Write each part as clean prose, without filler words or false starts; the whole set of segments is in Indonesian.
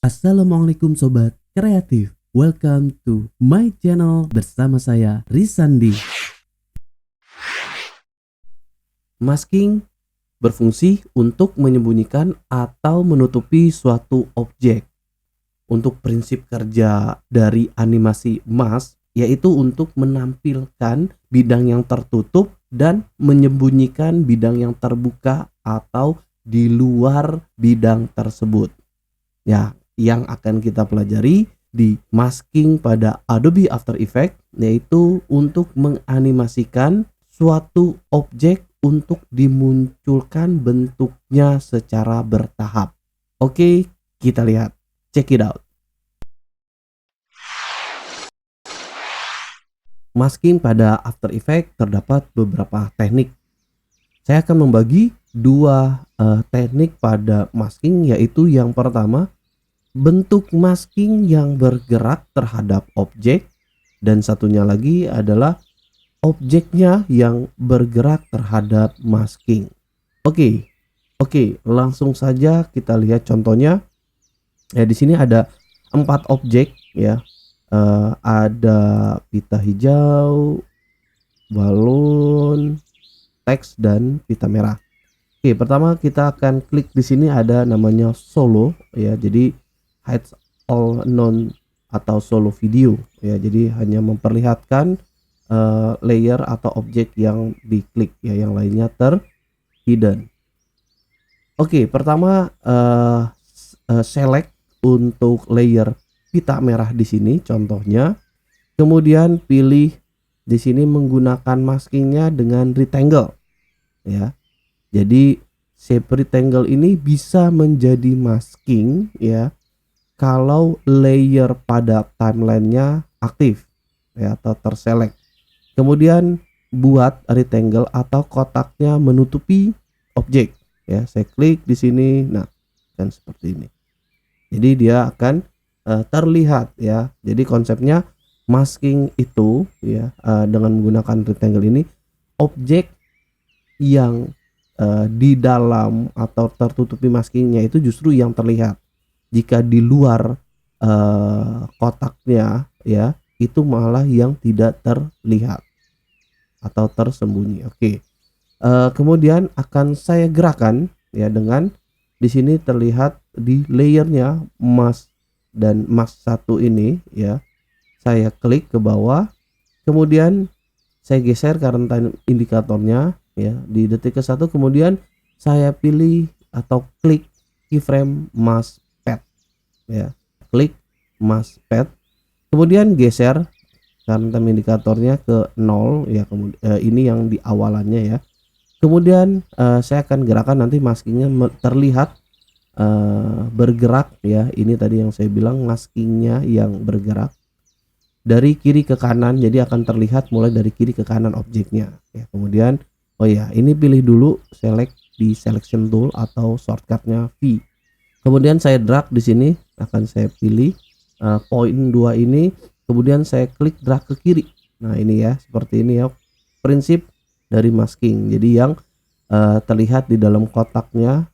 Assalamualaikum sobat kreatif. Welcome to my channel bersama saya Risandi. Masking berfungsi untuk menyembunyikan atau menutupi suatu objek. Untuk prinsip kerja dari animasi mask yaitu untuk menampilkan bidang yang tertutup dan menyembunyikan bidang yang terbuka atau di luar bidang tersebut. Ya, yang akan kita pelajari di masking pada Adobe After Effects yaitu untuk menganimasikan suatu objek untuk dimunculkan bentuknya secara bertahap. Oke, kita lihat. Check it out. Masking pada After Effects terdapat beberapa teknik. Saya akan membagi dua teknik pada masking, yaitu yang pertama bentuk masking yang bergerak terhadap objek, dan satunya lagi adalah objeknya yang bergerak terhadap masking. Oke, langsung saja kita lihat contohnya. Ya, di sini ada 4 objek ya. Ada pita hijau, balon, teks, dan pita merah. Oke, pertama kita akan klik di sini ada namanya solo ya. Jadi hide all known atau solo video ya. Jadi hanya memperlihatkan layer atau objek yang diklik ya, yang lainnya terhidden. Oke, pertama select untuk layer pita merah di sini contohnya. Kemudian pilih di sini menggunakan maskingnya dengan rectangle ya. Jadi shape rectangle ini bisa menjadi masking ya kalau layer pada timelinenya aktif ya atau terselect. Kemudian buat rectangle atau kotaknya menutupi objek ya. Saya klik di sini, nah kan seperti ini. Jadi dia akan terlihat ya. Jadi konsepnya masking itu ya, dengan menggunakan rectangle ini objek yang di dalam atau tertutupi maskingnya itu justru yang terlihat. Jika di luar kotaknya ya, itu malah yang tidak terlihat atau tersembunyi. Oke. Kemudian akan saya gerakan ya dengan di sini terlihat di layernya mask dan mask 1 ini ya. Saya klik ke bawah, kemudian saya geser current time indikatornya ya di detik ke 1, kemudian saya pilih atau klik keyframe mask pad ya. Klik mask pad, kemudian geser current time indikatornya ke 0 ya. Kemudian ini yang di awalannya ya. Kemudian saya akan gerakan nanti maskingnya terlihat bergerak ya. Ini tadi yang saya bilang maskingnya yang bergerak dari kiri ke kanan, jadi akan terlihat mulai dari kiri ke kanan objeknya ya. Kemudian oh ya, ini pilih dulu select di selection tool atau shortcutnya V. Kemudian saya drag di sini, akan saya pilih poin 2 ini, kemudian saya klik drag ke kiri. Nah ini ya, seperti ini ya prinsip dari masking. Jadi yang terlihat di dalam kotaknya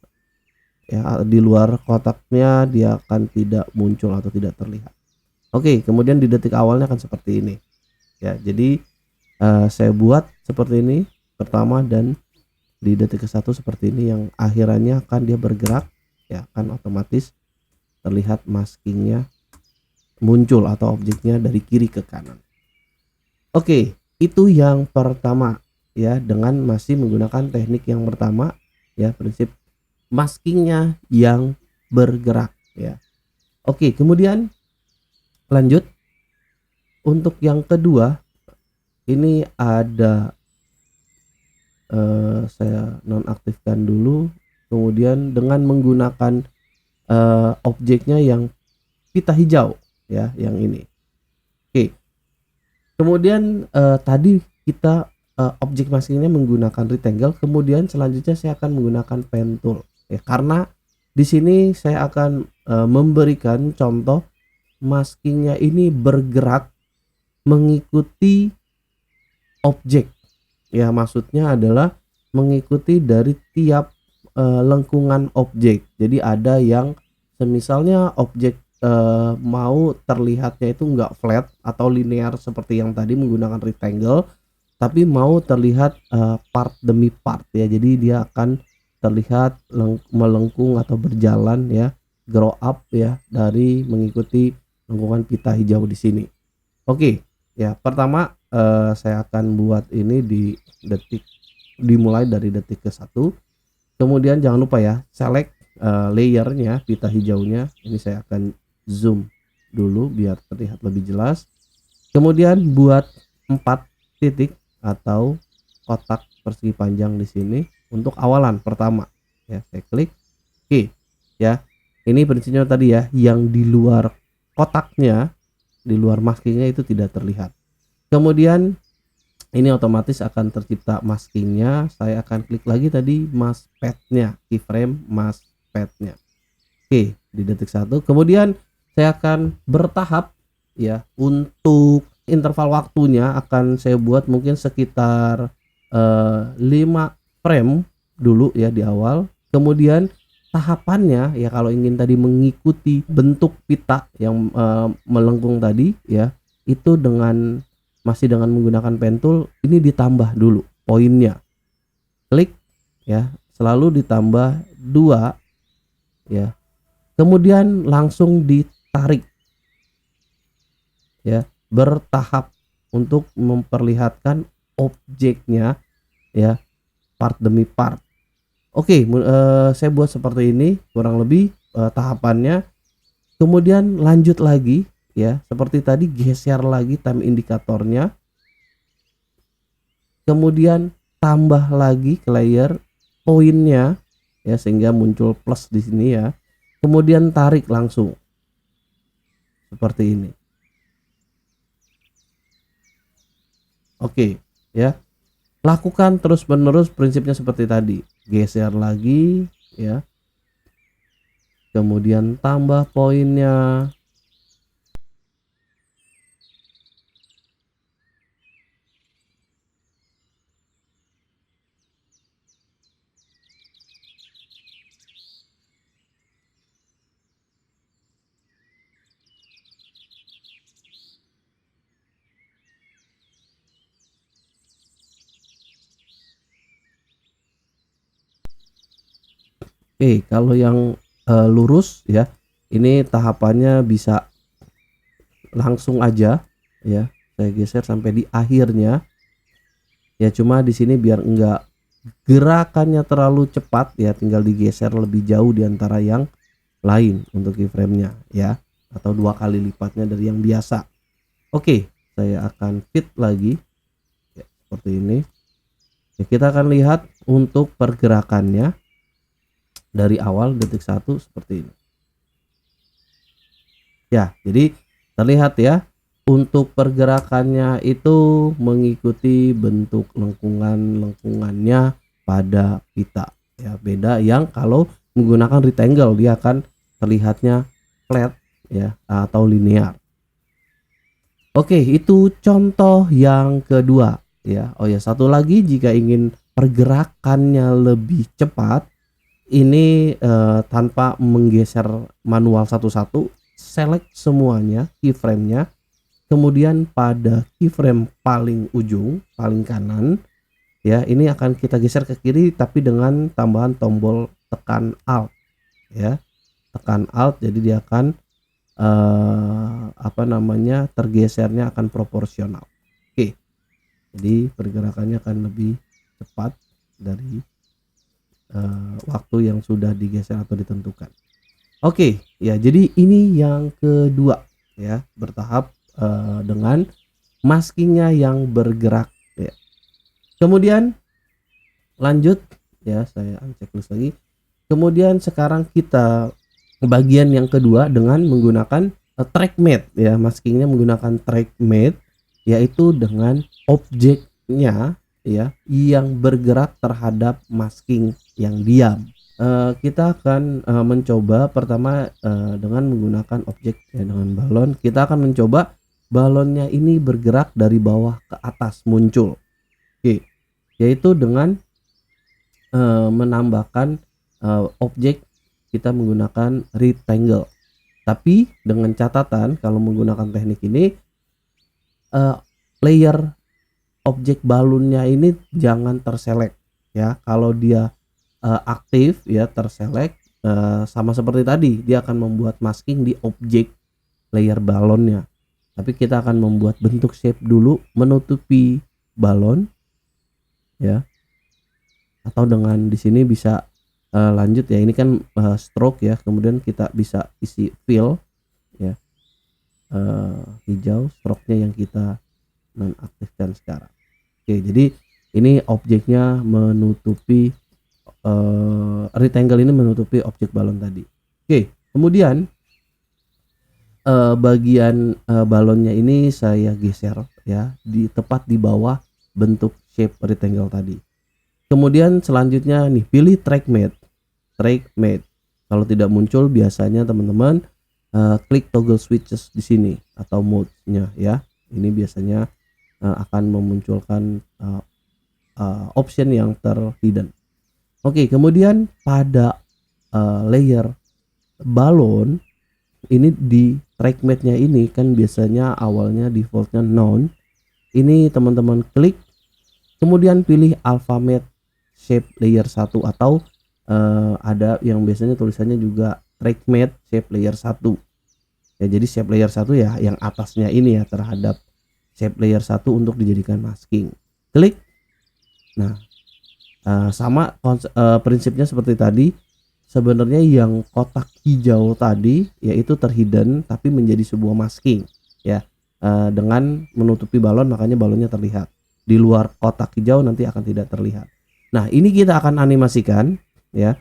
ya, di luar kotaknya dia akan tidak muncul atau tidak terlihat. Oke, kemudian di detik awalnya akan seperti ini ya. Jadi saya buat seperti ini pertama, dan di detik ke 1 seperti ini, yang akhirannya akan dia bergerak ya, akan otomatis terlihat maskingnya muncul atau objeknya dari kiri ke kanan. Oke, itu yang pertama ya, dengan masih menggunakan teknik yang pertama ya, prinsip maskingnya yang bergerak ya. Oke, kemudian lanjut untuk yang kedua, ini ada saya nonaktifkan dulu, kemudian dengan menggunakan objeknya yang pita hijau ya, yang ini. Oke, kemudian tadi kita objek maskingnya menggunakan rectangle, kemudian selanjutnya saya akan menggunakan pen tool ya, karena di sini saya akan memberikan contoh maskingnya ini bergerak mengikuti objek ya. Maksudnya adalah mengikuti dari tiap lengkungan objek. Jadi ada yang Semisalnya objek mau terlihatnya itu nggak flat atau linear seperti yang tadi menggunakan rectangle, tapi mau terlihat part demi part ya. Jadi dia akan terlihat melengkung atau berjalan ya, grow up ya, dari mengikuti lengkungan pita hijau di sini. Oke, ya pertama saya akan buat ini dimulai dari detik ke 1. Kemudian jangan lupa ya, select layernya, pita hijaunya. Ini saya akan zoom dulu biar terlihat lebih jelas. Kemudian buat 4 titik atau kotak persegi panjang di sini untuk awalan pertama. Ya, saya klik. Oke, ya. Ini prinsipnya tadi ya, yang di luar kotaknya, di luar maskingnya itu tidak terlihat. Kemudian ini otomatis akan tercipta maskingnya. Saya akan klik lagi tadi mask padnya, keyframe mask padnya. Oke, di detik 1. Kemudian saya akan bertahap ya, untuk interval waktunya akan saya buat mungkin sekitar 5 frame dulu ya di awal. Kemudian tahapannya ya, kalau ingin tadi mengikuti bentuk pita yang melengkung tadi ya, itu masih dengan menggunakan pen tool, ini ditambah dulu poinnya. Klik ya, selalu ditambah 2 ya. Kemudian langsung ditarik ya, bertahap untuk memperlihatkan objeknya ya, part demi part. Oke, saya buat seperti ini kurang lebih tahapannya. Kemudian lanjut lagi ya, seperti tadi, geser lagi time indikatornya. Kemudian tambah lagi ke layer poinnya ya, sehingga muncul plus di sini ya. Kemudian tarik langsung seperti ini. Oke ya, lakukan terus menerus, prinsipnya seperti tadi. Geser lagi ya, kemudian tambah poinnya. Oke, kalau yang lurus ya, ini tahapannya bisa langsung aja ya. Saya geser sampai di akhirnya. Ya, cuma di sini biar enggak gerakannya terlalu cepat ya, tinggal digeser lebih jauh di antara yang lain untuk keyframe-nya ya, atau 2 kali lipatnya dari yang biasa. Oke, saya akan fit lagi ya, seperti ini. Ya, kita akan lihat untuk pergerakannya dari awal detik 1 seperti ini. Ya, jadi terlihat ya, untuk pergerakannya itu mengikuti bentuk lengkungannya pada pita ya. Beda yang kalau menggunakan rectangle, dia akan terlihatnya flat ya atau linear. Oke, itu contoh yang kedua ya. Oh ya, satu lagi, jika ingin pergerakannya lebih cepat, ini tanpa menggeser manual satu-satu, select semuanya keyframe-nya. Kemudian pada keyframe paling ujung, paling kanan ya, ini akan kita geser ke kiri tapi dengan tambahan tombol tekan Alt ya. Tekan Alt, jadi dia akan tergesernya akan proporsional. Oke. Jadi pergerakannya akan lebih cepat dari waktu yang sudah digeser atau ditentukan. Oke, ya, jadi ini yang kedua ya, bertahap dengan maskingnya yang bergerak ya. Kemudian lanjut ya, saya unchecklist lagi. Kemudian sekarang kita bagian yang kedua dengan menggunakan track matte ya, maskingnya menggunakan track matte, yaitu dengan objeknya ya yang bergerak terhadap masking yang diam. Kita akan mencoba pertama dengan menggunakan objek ya, dengan balon. Kita akan mencoba balonnya ini bergerak dari bawah ke atas muncul. Oke, yaitu dengan menambahkan objek kita menggunakan rectangle. Tapi dengan catatan kalau menggunakan teknik ini layer objek balonnya ini jangan terselect ya. Kalau dia aktif ya terselect, sama seperti tadi dia akan membuat masking di objek layer balonnya. Tapi kita akan membuat bentuk shape dulu menutupi balon ya. Atau dengan di sini bisa lanjut ya, ini kan stroke ya, kemudian kita bisa isi fill ya, hijau stroke-nya yang kita nonaktifkan sekarang. Oke, jadi ini objeknya menutupi rectangle ini menutupi objek balon tadi. Oke, kemudian bagian balonnya ini saya geser ya di tepat di bawah bentuk shape rectangle tadi. Kemudian selanjutnya nih pilih track matte. Kalau tidak muncul biasanya teman-teman klik toggle switches di sini atau mode-nya ya. Ini biasanya akan memunculkan option yang terhidden. Oke, kemudian pada layer balon ini di track matte-nya ini kan biasanya awalnya defaultnya none. Ini teman-teman klik, kemudian pilih alpha matte shape layer 1 atau ada yang biasanya tulisannya juga track matte shape layer 1 ya. Jadi shape layer 1 ya yang atasnya ini ya terhadap shape layer 1 untuk dijadikan masking. Klik. Nah sama prinsipnya seperti tadi. Sebenarnya yang kotak hijau tadi yaitu terhidden tapi menjadi sebuah masking ya, dengan menutupi balon, makanya balonnya terlihat. Di luar kotak hijau nanti akan tidak terlihat. Nah ini kita akan animasikan ya,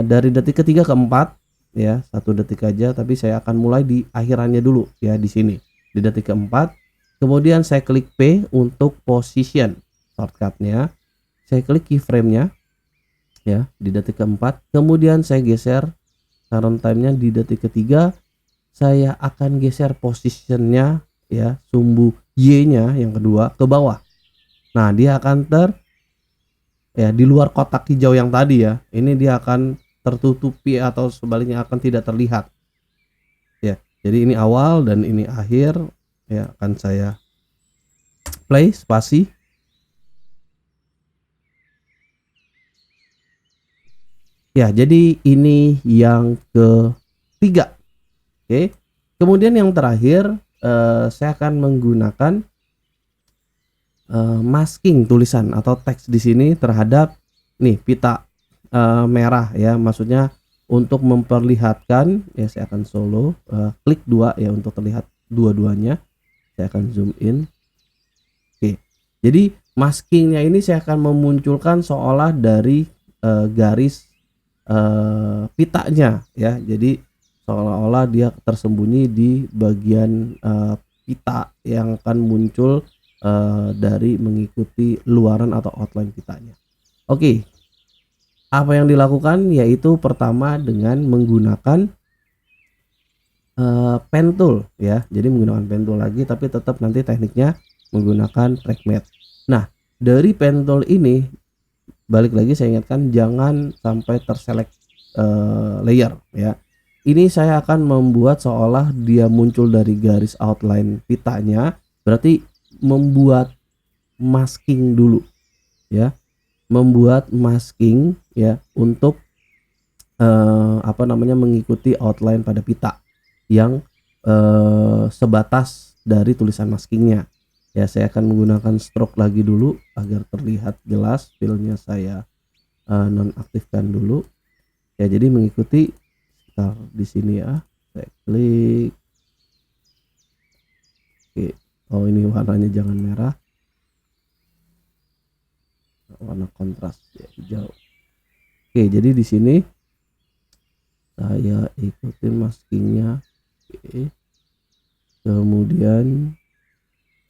dari detik ketiga ke 4 ya, 1 detik aja, tapi saya akan mulai di akhirannya dulu ya, di sini di detik keempat. Kemudian saya klik P untuk position shortcutnya, saya klik keyframe-nya ya di detik keempat, kemudian saya geser current time-nya di detik ketiga. Saya akan geser positionnya ya, sumbu Y-nya yang kedua ke bawah. Nah dia akan ya di luar kotak hijau yang tadi ya, ini dia akan tertutupi atau sebaliknya akan tidak terlihat ya. Jadi ini awal dan ini akhir ya. Akan saya play spasi. Ya, jadi ini yang ketiga. Oke. Kemudian yang terakhir saya akan menggunakan masking tulisan atau teks di sini terhadap nih pita merah ya. Maksudnya untuk memperlihatkan ya, saya akan solo klik 2 ya untuk terlihat dua-duanya. Saya akan zoom in. Oke. Jadi maskingnya ini saya akan memunculkan seolah dari garis pitanya ya. Jadi seolah-olah dia tersembunyi di bagian pita yang akan muncul dari mengikuti luaran atau outline pitanya. Oke, apa yang dilakukan yaitu pertama dengan menggunakan pen tool ya. Jadi menggunakan pen tool lagi, tapi tetap nanti tekniknya menggunakan track matte. Nah dari pen tool ini, balik lagi saya ingatkan jangan sampai terselect layer ya. Ini saya akan membuat seolah dia muncul dari garis outline pitanya, berarti membuat masking dulu ya, membuat masking ya untuk mengikuti outline pada pita yang sebatas dari tulisan maskingnya ya. Saya akan menggunakan stroke lagi dulu agar terlihat jelas. Fillnya saya nonaktifkan dulu ya, jadi mengikuti di sini ya. Saya klik. Oke. Oh ini warnanya jangan merah, warna kontras ya, hijau. Oke, jadi di sini saya ikutin maskingnya. Oke. Kemudian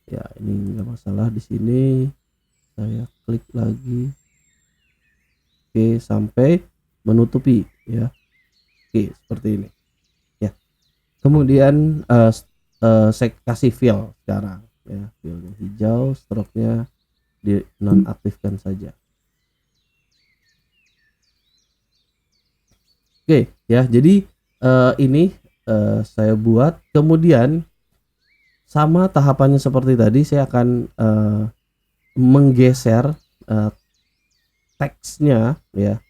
ya ini nggak masalah, di sini saya klik lagi. Oke, sampai menutupi ya. Oke, seperti ini ya. Kemudian saya kasih fill sekarang ya, fillnya hijau, stroke-nya dinonaktifkan saja. Oke ya, jadi ini saya buat, kemudian sama tahapannya seperti tadi, saya akan menggeser teksnya ya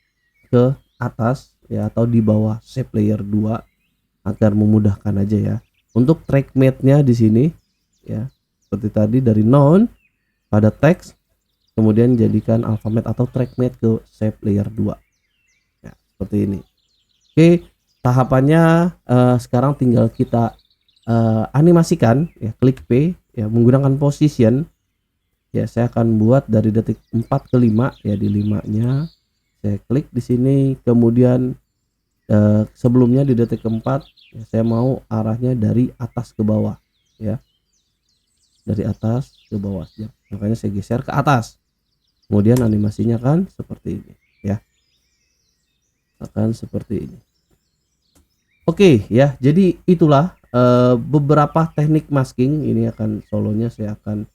ke atas ya atau di bawah shape layer 2 agar memudahkan aja ya. Untuk track mate-nya di sini ya, seperti tadi dari noun pada teks, kemudian jadikan alfabet atau track mate ke shape layer 2 ya, seperti ini. Oke, tahapannya sekarang tinggal kita animasikan ya, klik P ya menggunakan position ya. Saya akan buat dari detik 4 ke 5 ya, di 5-nya saya klik di sini, kemudian sebelumnya di detik keempat ya, saya mau arahnya dari atas ke bawah ya, dari atas ke bawah ya, makanya saya geser ke atas, kemudian animasinya kan seperti ini ya, akan seperti ini. Oke ya, jadi itulah beberapa teknik masking. Ini akan solonya saya akan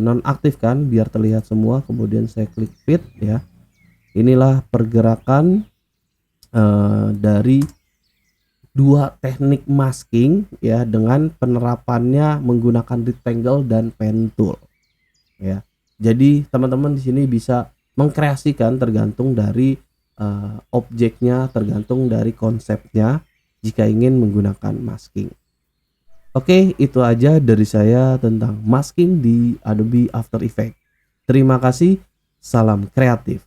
nonaktifkan biar terlihat semua, kemudian saya klik fit ya. Inilah pergerakan dari dua teknik masking ya, dengan penerapannya menggunakan rectangle dan pen tool ya. Jadi teman-teman di sini bisa mengkreasikan tergantung dari objeknya, tergantung dari konsepnya jika ingin menggunakan masking. Oke, itu aja dari saya tentang masking di Adobe After Effects. Terima kasih, salam kreatif.